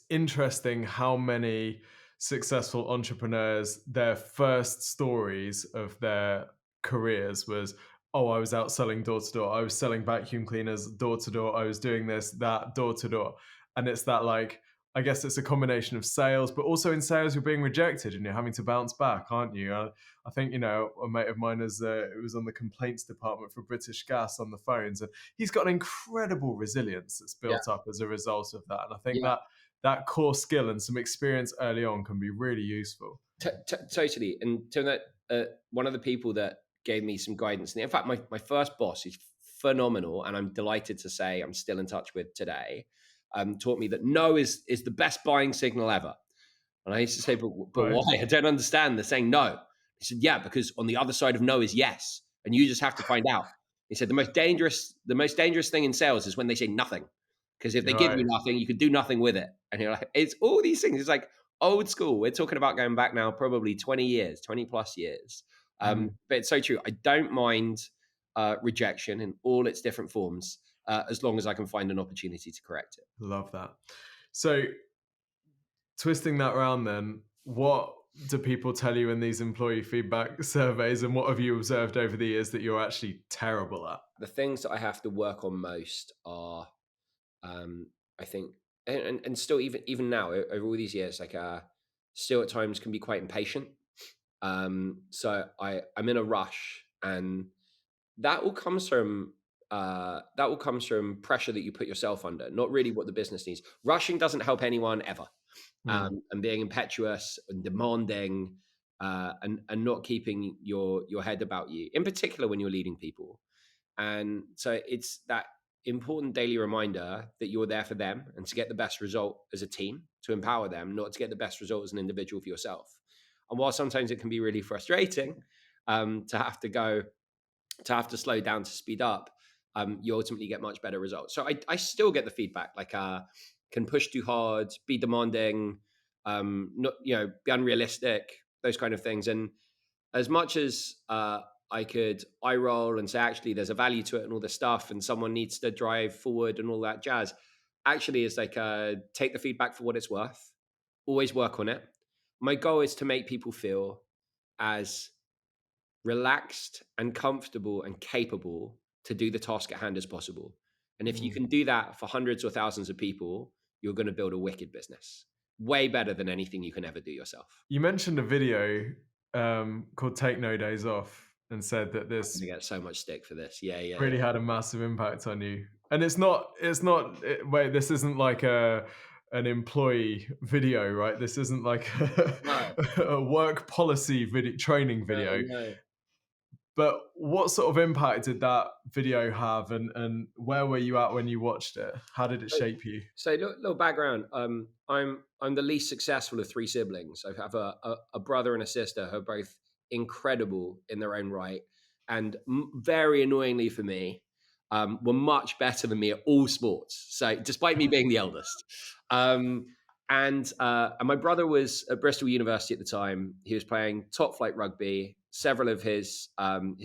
interesting how many successful entrepreneurs, their first stories of their careers was, oh, I was out selling door to door, I was selling vacuum cleaners door to door, I was doing this, that, door to door. And it's that, like, I guess it's a combination of sales, but also in sales you're being rejected and you're having to bounce back, aren't you? I think, a mate of mine was on the complaints department for British Gas on the phones, and he's got an incredible resilience that's Yeah. built up as a result of that. And I think Yeah. that core skill and some experience early on can be really useful. Totally. And to that, one of the people that gave me some guidance, and in fact, my first boss is phenomenal, and I'm delighted to say I'm still in touch with today, taught me that no is the best buying signal ever. And I used to say, but Right. why? I don't understand. They're saying no. He said, yeah, because on the other side of no is yes, and you just have to find out. He said the most dangerous thing in sales is when they say nothing, because if they give you Right. nothing, you can do nothing with it. And you're like, it's all these things. It's like old school. We're talking about going back now, probably 20 plus years. But it's so true. I don't mind rejection in all its different forms, as long as I can find an opportunity to correct it. Love that. So twisting that around then, what do people tell you in these employee feedback surveys, and what have you observed over the years that you're actually terrible at? The things that I have to work on most are, I think, and still even now over all these years, like still at times can be quite impatient. So I'm in a rush, and that all comes from pressure that you put yourself under, not really what the business needs. Rushing doesn't help anyone ever, and being impetuous and demanding, and not keeping your head about you, in particular when you're leading people. And so it's that important daily reminder that you're there for them and to get the best result as a team, to empower them, not to get the best result as an individual for yourself. And while sometimes it can be really frustrating to have to slow down to speed up, you ultimately get much better results. So I still get the feedback, like can push too hard, be demanding, not be unrealistic, those kind of things. And as much as I could eye roll and say, actually, there's a value to it and all this stuff, and someone needs to drive forward and all that jazz, actually, it's like take the feedback for what it's worth, always work on it. My goal is to make people feel as relaxed and comfortable and capable to do the task at hand as possible. And if you can do that for hundreds or thousands of people, you're going to build a wicked business, way better than anything you can ever do yourself. You mentioned a video called Take No Days Off. and said that I'm this gonna get so much stick for this. Yeah, yeah, really yeah. had a massive impact on you. And wait, this isn't like an employee video, right? This isn't like No, a work policy video, training no, video. no. But what sort of impact did that video have, and where were you at when you watched it? How did it So, shape you? so little background. I'm the least successful of three siblings. I have a brother and a sister who are both incredible in their own right, and very annoyingly for me, were much better than me at all sports. So despite me being the eldest, um, and my brother was at Bristol University at the time. He was playing top flight rugby. Several of his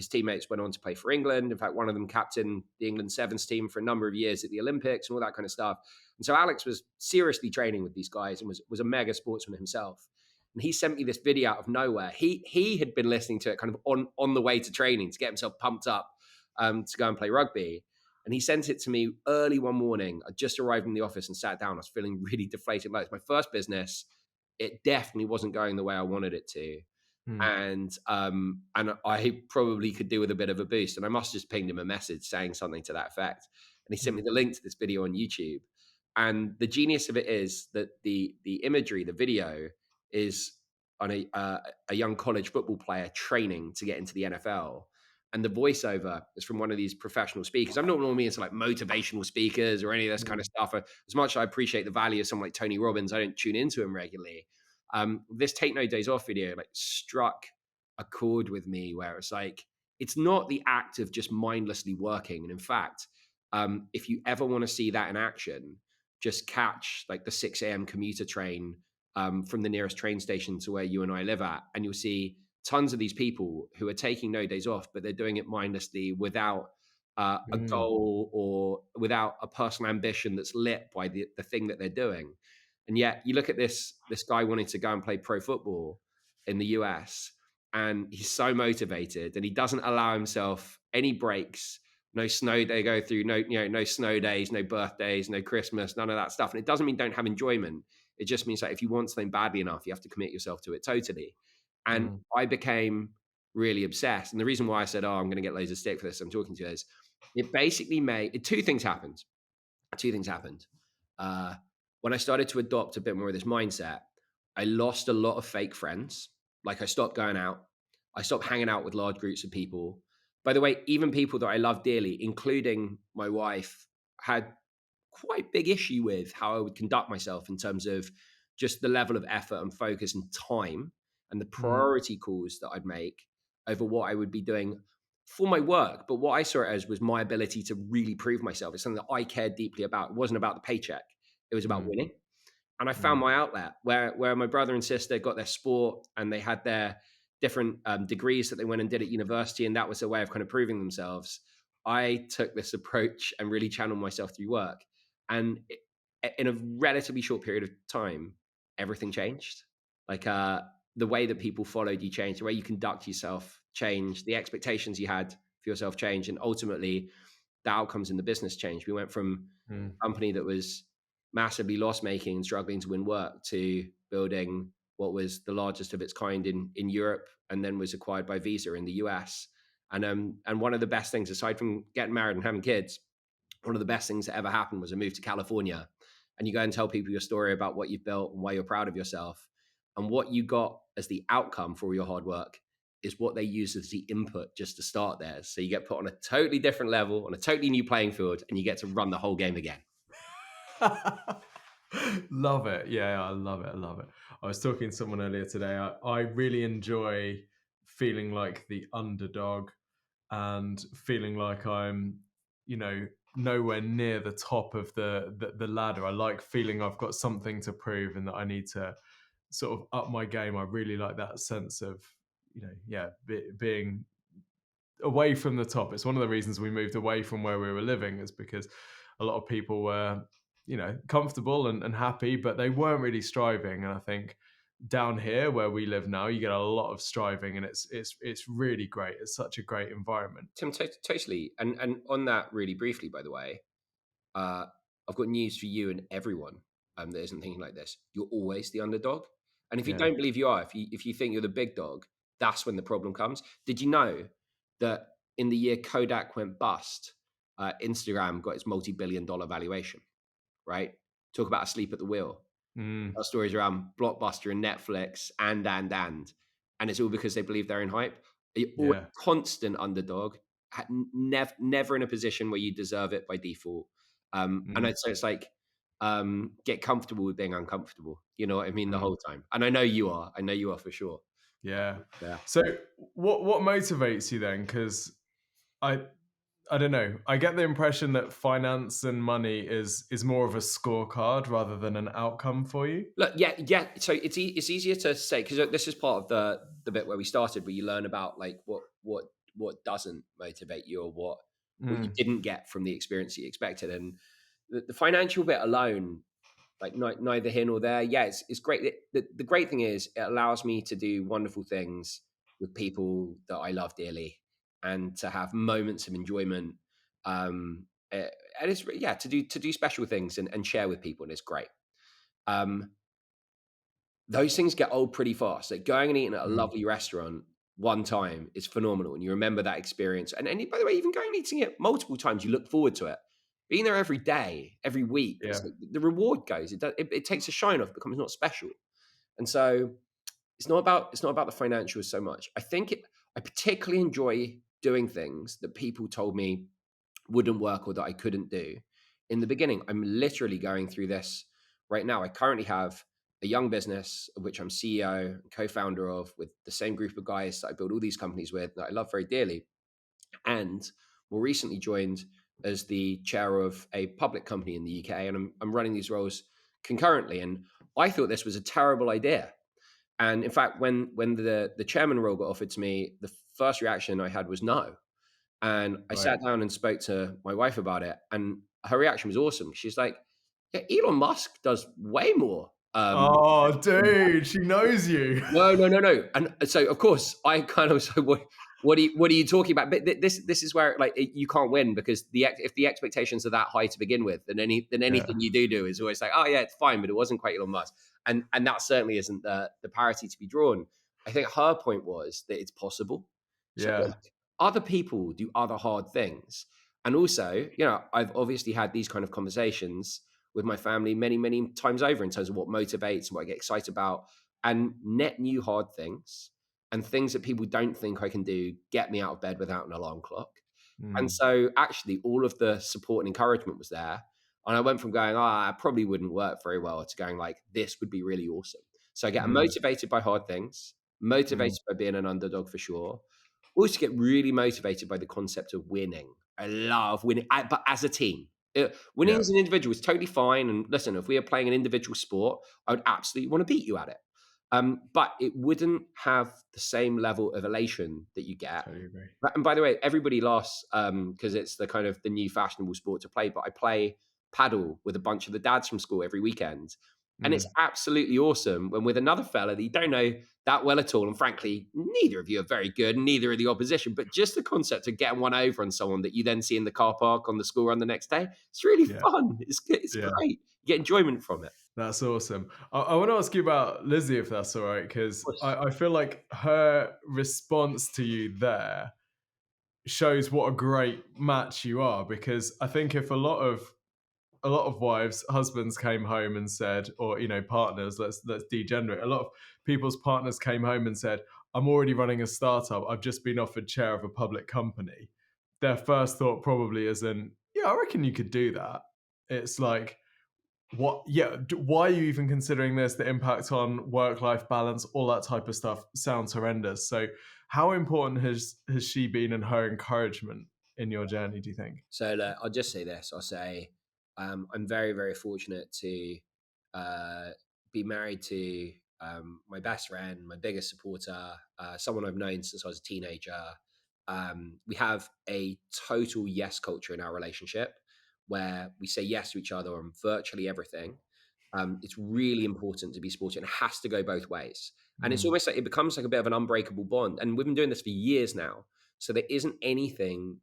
teammates went on to play for England. In fact, one of them captained the England Sevens team for a number of years at the Olympics and all that kind of stuff. And so Alex was seriously training with these guys and was a mega sportsman himself. And he sent me this video out of nowhere. He had been listening to it kind of on the way to training to get himself pumped up to go and play rugby. And he sent it to me early one morning. I just arrived in the office and sat down. I was feeling really deflated. Like, it's my first business. It definitely wasn't going the way I wanted it to. Hmm. And I probably could do with a bit of a boost. And I must have just pinged him a message saying something to that effect. And he sent me the link to this video on YouTube. And the genius of it is that the imagery, the video, is on a young college football player training to get into the NFL. And the voiceover is from one of these professional speakers. I'm not normally into like motivational speakers or any of this kind of stuff. As much as I appreciate the value of someone like Tony Robbins, I don't tune into him regularly. This Take No Days Off video like struck a chord with me where it's like, it's not the act of just mindlessly working. And in fact, if you ever want to see that in action, just catch like the 6 a.m. commuter train from the nearest train station to where you and I live at, and you'll see tons of these people who are taking no days off, but they're doing it mindlessly without a goal or without a personal ambition that's lit by the thing that they're doing. And yet you look at this guy wanting to go and play pro football in the US, and he's so motivated and he doesn't allow himself any breaks, no snow they go through, no snow days, no birthdays, no Christmas, none of that stuff. And it doesn't mean don't have enjoyment. It just means that if you want something badly enough, you have to commit yourself to it totally. And I became really obsessed. And the reason why I said, I'm going to get loads of stick for this, I'm talking to you, is it basically two things happened. When I started to adopt a bit more of this mindset, I lost a lot of fake friends. Like, I stopped going out. I stopped hanging out with large groups of people. By the way, even people that I love dearly, including my wife, had quite big issue with how I would conduct myself in terms of just the level of effort and focus and time and the priority calls that I'd make over what I would be doing for my work. But what I saw it as was my ability to really prove myself. It's something that I cared deeply about. It wasn't about the paycheck. It was about winning. And I found my outlet where my brother and sister got their sport and they had their different degrees that they went and did at university. And that was a way of kind of proving themselves. I took this approach and really channeled myself through work. And in a relatively short period of time, everything changed. Like the way that people followed you changed, the way you conduct yourself changed, the expectations you had for yourself changed. And ultimately, the outcomes in the business changed. We went from a company that was massively loss-making and struggling to win work to building what was the largest of its kind in Europe, and then was acquired by Visa in the US. And one of the best things, aside from getting married and having kids, one of the best things that ever happened was a move to California. And you go and tell people your story about what you've built and why you're proud of yourself. And what you got as the outcome for your hard work is what they use as the input just to start there. So you get put on a totally different level, on a totally new playing field, and you get to run the whole game again. Love it. Yeah, I love it. I was talking to someone earlier today. I really enjoy feeling like the underdog and feeling like I'm, nowhere near the top of the ladder. I like feeling I've got something to prove and that I need to sort of up my game. I really like that sense of, being away from the top. It's one of the reasons we moved away from where we were living, is because a lot of people were, comfortable and happy, but they weren't really striving. And I think down here where we live now, you get a lot of striving, and it's really great. It's such a great environment. Tim, totally. And on that, really briefly, by the way, I've got news for you and everyone that isn't thinking like this. You're always the underdog. And if you don't believe you are, if you think you're the big dog, that's when the problem comes. Did you know that in the year Kodak went bust, Instagram got its multi-billion-dollar valuation, right? Talk about asleep at the wheel. Mm, Our stories around Blockbuster and Netflix and it's all because they believe they're in hype. You're always yeah. constant underdog, never in a position where you deserve it by default. And Mm, I'd say it's like, get comfortable with being uncomfortable. You know what I mean? The mm, whole time. And I know you are. I know you are for sure. yeah. Yeah. So what motivates you then? Because I I don't know. I get the impression that finance and money is more of a scorecard rather than an outcome for you. Look, yeah. So it's easier to say because this is part of the bit where we started, where you learn about like what doesn't motivate you or what you Mm, didn't get from the experience that you expected, and the financial bit alone, like neither here nor there. Yeah, it's great. The great thing is it allows me to do wonderful things with people that I love dearly, and to have moments of enjoyment. And it's yeah to do special things and share with people, and it's great. Um, those things get old pretty fast. Like going and eating at a mm, lovely restaurant one time is phenomenal, and you remember that experience. And by the way, even going and eating it multiple times, you look forward to it. Being there every day, every week, yeah. it's like the reward goes. It takes a shine off, becomes not special. And so it's not about the financials so much. I particularly enjoy doing things that people told me wouldn't work or that I couldn't do in the beginning. I'm literally going through this right now. I currently have a young business of which I'm CEO and co-founder of, with the same group of guys that I build all these companies with that I love very dearly, and more recently joined as the chair of a public company in the UK, and I'm running these roles concurrently. And I thought this was a terrible idea. And in fact, when the chairman role got offered to me, the first reaction I had was no. And I Right. sat down and spoke to my wife about it, and her reaction was awesome. She's like, "Yeah, Elon Musk does way more." Oh, dude, she knows you. No, no, no, no. And so, of course, I kind of was like, what are you talking about? But this is where like you can't win, because if the expectations are that high to begin with, then Yeah. anything you do is always like, oh yeah, it's fine, but it wasn't quite Elon Musk, and that certainly isn't the parity to be drawn. I think her point was that it's possible. So Yeah. like, other people do other hard things, and also, I've obviously had these kind of conversations with my family many, many times over in terms of what motivates and what I get excited about, and net new hard things and things that people don't think I can do get me out of bed without an alarm clock. And Mm, so actually all of the support and encouragement was there. And I went from going, I probably wouldn't work very well, to going like, this would be really awesome. So I get mm, motivated by hard things, mm. motivated by being an underdog for sure. Also get really motivated by the concept of winning. I love winning, but as a team. Winning Yeah. as an individual is totally fine. And listen, if we are playing an individual sport, I would absolutely want to beat you at it. But it wouldn't have the same level of elation that you get. Totally agree. And by the way, everybody laughs because it's the kind of the new fashionable sport to play. But I play paddle with a bunch of the dads from school every weekend. And it's Mm, absolutely awesome when with another fella that you don't know that well at all. And frankly, neither of you are very good, and neither are the opposition. But just the concept of getting one over on someone that you then see in the car park on the school run the next day, it's really yeah. fun. It's good. It's Yeah. great. You get enjoyment from it. That's awesome. I want to ask you about Lizzie, if that's all right, because Of course. I feel like her response to you there shows what a great match you are. Because I think if a lot of wives, husbands came home and said, or partners, let's degenerate. A lot of people's partners came home and said, "I'm already running a startup. I've just been offered chair of a public company." Their first thought probably isn't, "Yeah, I reckon you could do that." It's like, what? Yeah, why are you even considering this? The impact on work-life balance, all that type of stuff sounds horrendous. So, how important has she been in her encouragement in your journey? Do you think? So I'll just say this. I'll say I'm very, very fortunate to uh, be married to my best friend, my biggest supporter, someone I've known since I was a teenager. We have a total yes culture in our relationship, where we say yes to each other on virtually everything. It's really important to be supportive, and it has to go both ways. And it's Mm, almost like it becomes like a bit of an unbreakable bond. And we've been doing this for years now. So there isn't anything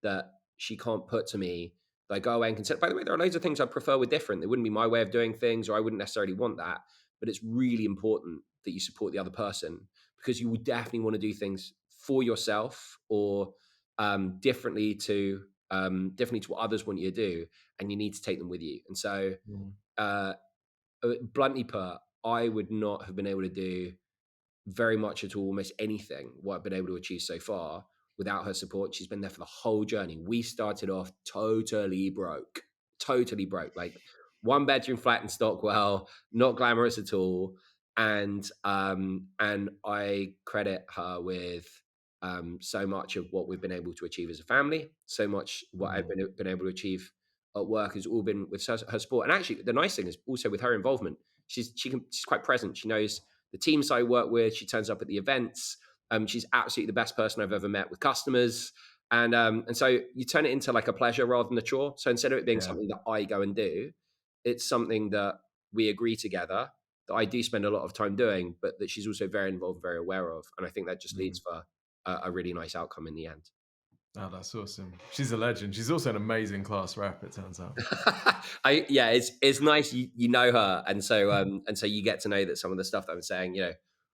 that she can't put to me that I go away and consider. By the way, there are loads of things I prefer were different. It wouldn't be my way of doing things, or I wouldn't necessarily want that. But it's really important that you support the other person, because you would definitely want to do things for yourself or differently to what others want you to do, and you need to take them with you. And so, uh, bluntly put, I would not have been able to do very much at all, almost anything what I've been able to achieve so far without her support. She's been there for the whole journey. We started off totally broke, like one bedroom flat in Stockwell, not glamorous at all. And I credit her with so much of what we've been able to achieve as a family. So much what I've been able to achieve at work has all been with her support. And actually, the nice thing is also with her involvement. She's quite present. She knows the teams I work with. She turns up at the events. She's absolutely the best person I've ever met with customers. And so you turn it into like a pleasure rather than a chore. So instead of it being something that I go and do, it's something that we agree together that I do spend a lot of time doing, but that she's also very involved, very aware of. And I think that just leads for a really nice outcome in the end. Oh, that's awesome. She's a legend. She's also an amazing class rep, it turns out. It's nice you know her, and so you get to know that some of the stuff that I'm saying,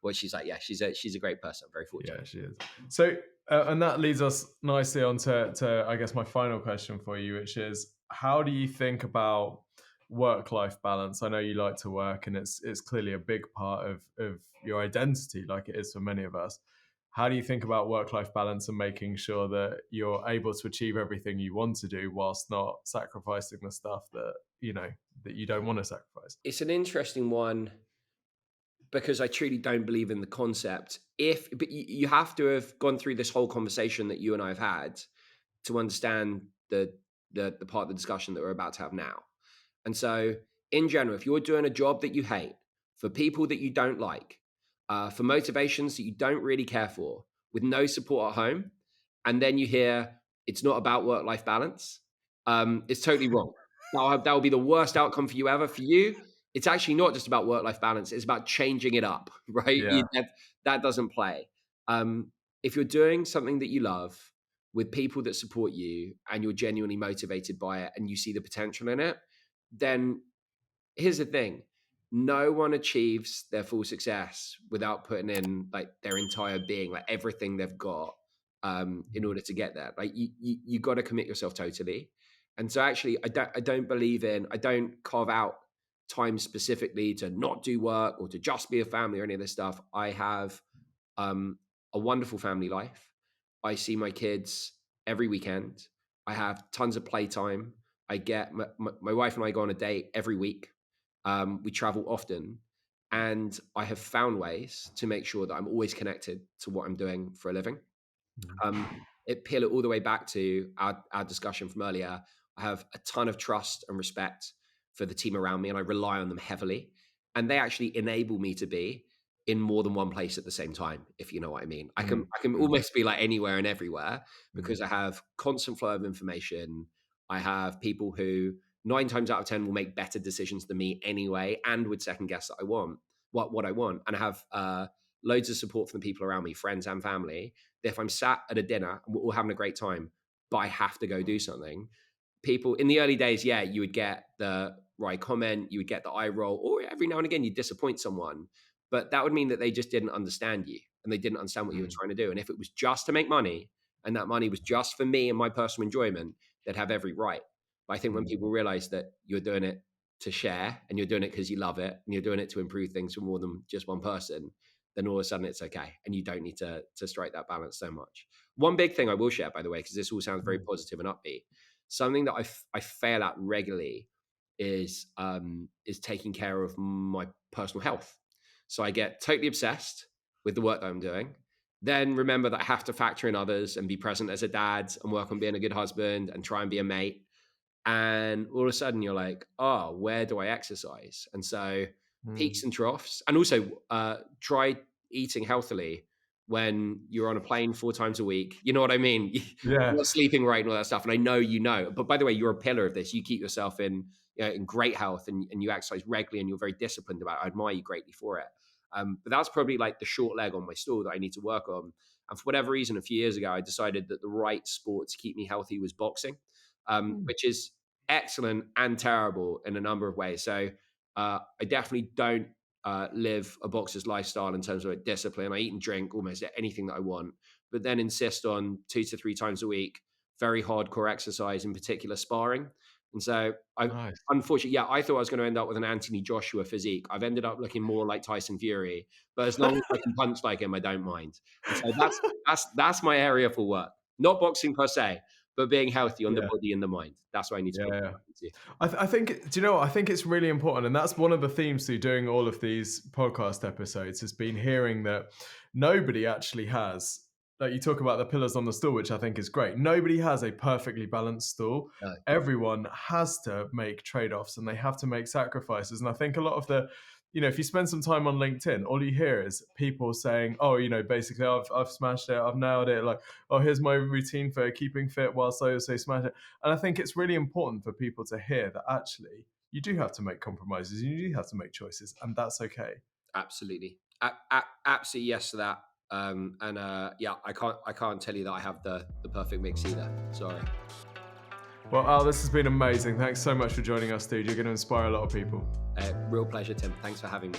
well, she's like, she's a great person. I'm very fortunate. Yeah, she is. So, and that leads us nicely on to I guess my final question for you, which is, how do you think about work-life balance? I know you like to work, and it's clearly a big part of your identity, like it is for many of us. How do you think about work-life balance and making sure that you're able to achieve everything you want to do whilst not sacrificing the stuff that you don't want to sacrifice? It's an interesting one because I truly don't believe in the concept. But you have to have gone through this whole conversation that you and I have had to understand the part of the discussion that we're about to have now. And so, in general, if you're doing a job that you hate, for people that you don't like, for motivations that you don't really care for, with no support at home, and then you hear it's not about work-life balance, it's totally wrong. That will be the worst outcome for you ever. For you, it's actually not just about work-life balance. It's about changing it up, right? Yeah. That doesn't play. If you're doing something that you love with people that support you and you're genuinely motivated by it and you see the potential in it, then here's the thing. No one achieves their full success without putting in like their entire being, like everything they've got, in order to get there. Like you got to commit yourself totally. And so actually, I don't carve out time specifically to not do work or to just be a family or any of this stuff. I have a wonderful family life. I see my kids every weekend. I have tons of playtime. I get my wife and I go on a date every week. We travel often, and I have found ways to make sure that I'm always connected to what I'm doing for a living. Peel it all the way back to our discussion from earlier. I have a ton of trust and respect for the team around me, and I rely on them heavily. And they actually enable me to be in more than one place at the same time, if you know what I mean. I can almost be like anywhere and everywhere because I have constant flow of information. I have people who 9 times out of 10 will make better decisions than me anyway, and would second guess that I want what I want. And I have loads of support from the people around me, friends and family. If I'm sat at a dinner and we're all having a great time, but I have to go do something, people in the early days, you would get the right comment, you would get the eye roll, or every now and again you disappoint someone. But that would mean that they just didn't understand you and they didn't understand what you were trying to do. And if it was just to make money and that money was just for me and my personal enjoyment, they'd have every right. But I think when people realize that you're doing it to share and you're doing it because you love it and you're doing it to improve things for more than just one person, then all of a sudden it's okay. And you don't need to strike that balance so much. One big thing I will share, by the way, because this all sounds very positive and upbeat, something that I fail at regularly is taking care of my personal health. So I get totally obsessed with the work that I'm doing. Then remember that I have to factor in others and be present as a dad and work on being a good husband and try and be a mate. And all of a sudden you're like, oh, where do I exercise? And so peaks and troughs, and also try eating healthily when you're on a plane 4 times a week. You know what I mean? You're not sleeping right and all that stuff. And I know you know, but by the way, you're a pillar of this. You keep yourself in great health and you exercise regularly and you're very disciplined about it. I admire you greatly for it. But that's probably like the short leg on my stool that I need to work on. And for whatever reason, a few years ago, I decided that the right sport to keep me healthy was boxing, which is excellent and terrible in a number of ways. So I definitely don't live a boxer's lifestyle in terms of discipline. I eat and drink almost anything that I want. but then insist on 2 to 3 times a week, very hardcore exercise, in particular sparring. And so unfortunately, I thought I was going to end up with an Anthony Joshua physique. I've ended up looking more like Tyson Fury, but as long as I can punch like him, I don't mind. And so that's my area for work. Not boxing per se, but being healthy on the body and the mind. That's what I need to be. I think, do you know what? I think it's really important. And that's one of the themes through doing all of these podcast episodes, has been hearing that nobody actually has, like you talk about the pillars on the stool, which I think is great. Nobody has a perfectly balanced stool. No. Everyone has to make trade-offs and they have to make sacrifices. And I think a lot of the, if you spend some time on LinkedIn, all you hear is people saying, oh, basically I've smashed it, I've nailed it. Like, oh, here's my routine for keeping fit whilst I also smash it. And I think it's really important for people to hear that actually you do have to make compromises, you do have to make choices, and that's okay. Absolutely. Absolutely yes to that. I can't tell you that I have the perfect mix either. Sorry. Well, Al, this has been amazing. Thanks so much for joining us, dude. You're going to inspire a lot of people. Real pleasure, Tim. Thanks for having me.